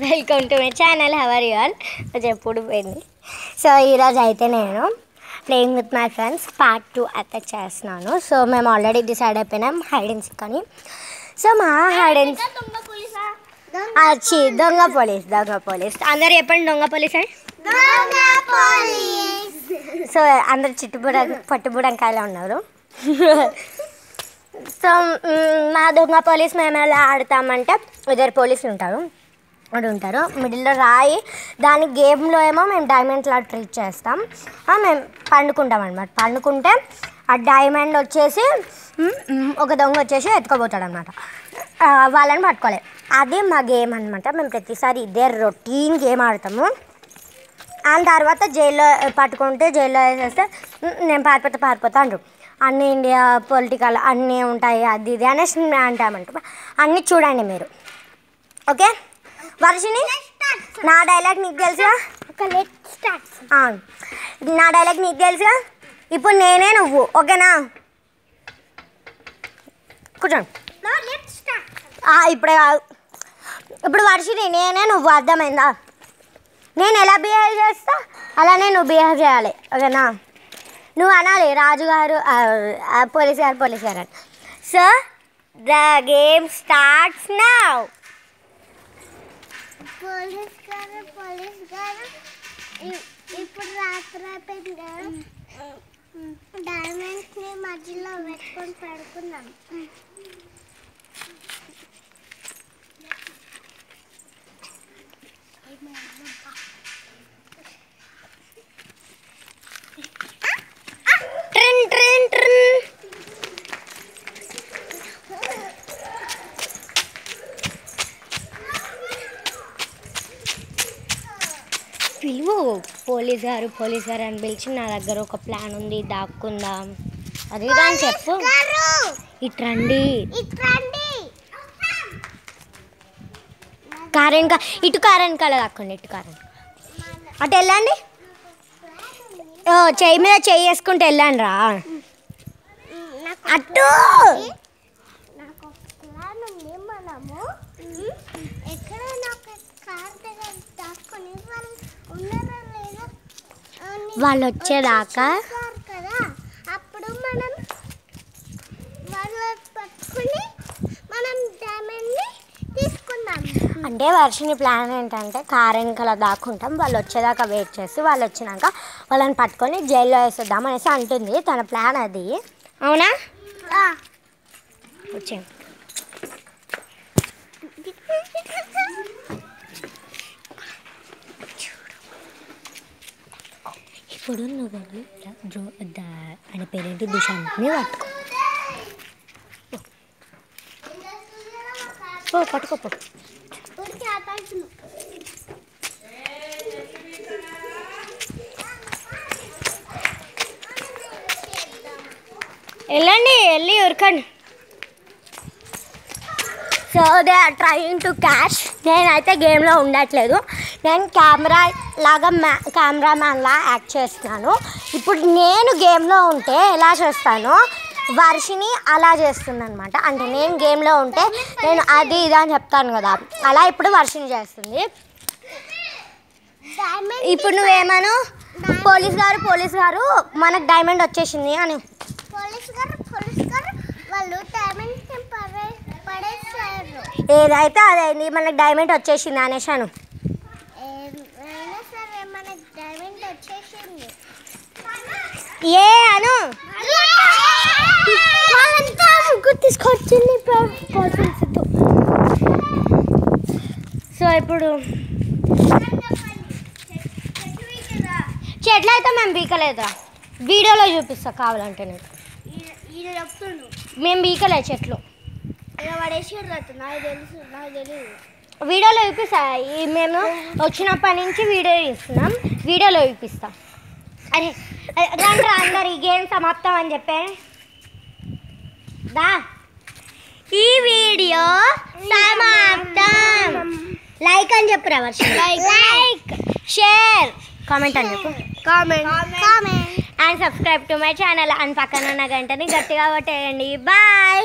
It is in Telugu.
Welcome to my channel. How are you all? అది ఎప్పుడు పోయింది. సో ఈరోజు అయితే నేను playing with my friends part 2 అయితే చేస్తున్నాను. సో మేము ఆల్రెడీ డిసైడ్ అయిపోయినాం హైడ్ అండ్ సీక్ అని. సో మా హైడ్ అండ్ దొంగ పోలీస్ అందరు చెప్పండి, దొంగ పోలీస్ అని. సో అందరు పట్టుబుడంకాయలో ఉన్నారు. సో మా దొంగ పోలీస్ మేము ఎలా ఆడతామంటే ఇద్దరు పోలీసులు ఉంటారు మిడిల్లో రాయి, దాని గేమ్లో ఏమో మేము డైమండ్లా ట్రీట్ చేస్తాం. మేము పండుకుంటాం అనమాట. పండుకుంటే ఆ డైమండ్ వచ్చేసి ఒక దొంగ వచ్చేసి ఎత్తుకోబోతాడు అనమాట. వాళ్ళని పట్టుకోవాలి. అది మా గేమ్ అనమాట. మేము ప్రతిసారి ఇదే రొటీన్ గేమ్ ఆడతాము. దాని తర్వాత జైల్లో పట్టుకుంటే జైల్లో వేసేస్తే నేను పారిపోతా అంటారు. అన్ని ఇండియా పొలిటికల్ అన్నీ ఉంటాయి, అది ఇది అనేసి అంటామంట. అన్నీ చూడండి మీరు. ఓకే వర్షిని, నా డైలాగ్ నీకు తెలుసుగా? నా డైలాగ్ నీకు తెలుసుగా? ఇప్పుడు నేనే నువ్వు, ఓకేనా? కూర్చోండి. ఇప్పుడే కాదు, ఇప్పుడు వర్షిని నేనే నువ్వు, అర్థమైందా? నేను ఎలా బిహేవ్ చేస్తా అలానే నువ్వు బిహేవ్ చేయాలి, ఓకేనా? నువ్వు అనాలి రాజుగారు పోలీస్ గారు అని. So the game starts now. Police గారు ఇప్పుడు రాత్రి అయిపోయింది కదా, డైమండ్స్ ని మధ్యలో పెట్టుకొని పడుకున్నాం. పిలువు పోలీస్ గారు అని పిలిచి, నా దగ్గర ఒక ప్లాన్ ఉంది, దాక్కుందాం అది అని చెప్పు. ఇట్రండి ఇటు కారెన్ కల దాక్కండి, ఇటు కారెన్ అటు వెళ్ళండి. చెయ్యి మీద చెయ్యి వేసుకుంటూ వెళ్ళండి రా అటు. వాళ్ళు వచ్చేదాకా అప్పుడు మనం పట్టుకుని మనం డైమండ్ని తీసుకుందాం. అంటే వర్షిని ప్లాన్ ఏంటంటే కార్ వెనకాల దాక్కుంటాం, వాళ్ళు వచ్చేదాకా వెయిట్ చేసి వాళ్ళు వచ్చినాక వాళ్ళని పట్టుకొని జైల్లో వేసేద్దాం అనేసి అంటుంది. తన ప్లాన్ అది, అవునా? వచ్చే ఇప్పుడు నువ్వు ఆయన పేరేంటి దుశాంత్ని పట్టుకో. వెళ్ళి ఉరకండి. So they are trying to catch. నేనైతే గేమ్లో ఉండట్లేదు, నేను కెమెరామ్యాన్ లా యాక్ట్ చేస్తున్నాను. ఇప్పుడు నేను గేమ్లో ఉంటే ఎలా చేస్తానో వర్షిని అలా చేస్తుంది అనమాట. అంటే నేను గేమ్లో ఉంటే నేను అది ఇది అని చెప్తాను కదా, అలా ఇప్పుడు వర్షిని చేస్తుంది. ఇప్పుడు నువ్వేమను, పోలీస్ గారు మనకు డైమండ్ వచ్చేసింది అని. పోలీస్ గారు వాళ్ళు డైమండ్ ఏదైతే అదైంది, మనకు డైమండ్ వచ్చేసింది అనేసాను. ఏ అను తీసుకొచ్చింది. సో ఇప్పుడు చెట్లు అయితే మేము బీకలేదా, వీడియోలో చూపిస్తా కావాలంటే. నేను మేము బీకలేదు చెట్లు, వీడియోలో చూపిస్తా. మేము వచ్చినప్పటి నుంచి వీడియో తీస్తున్నాం, వీడియోలో చూపిస్తా. అరే రండి అందరు, ఈ గేమ్ సమాప్తం అని చెప్పే దా. ఈ వీడియో సమాప్తం. లైక్ అని చెప్పురా వర్షం. లైక్, షేర్, కామెంట్ అని చెప్పు. Comment and subscribe to my channel. And పక్కన ఉన్న గంటని గట్టిగా కొట్టేయండి. బాయ్.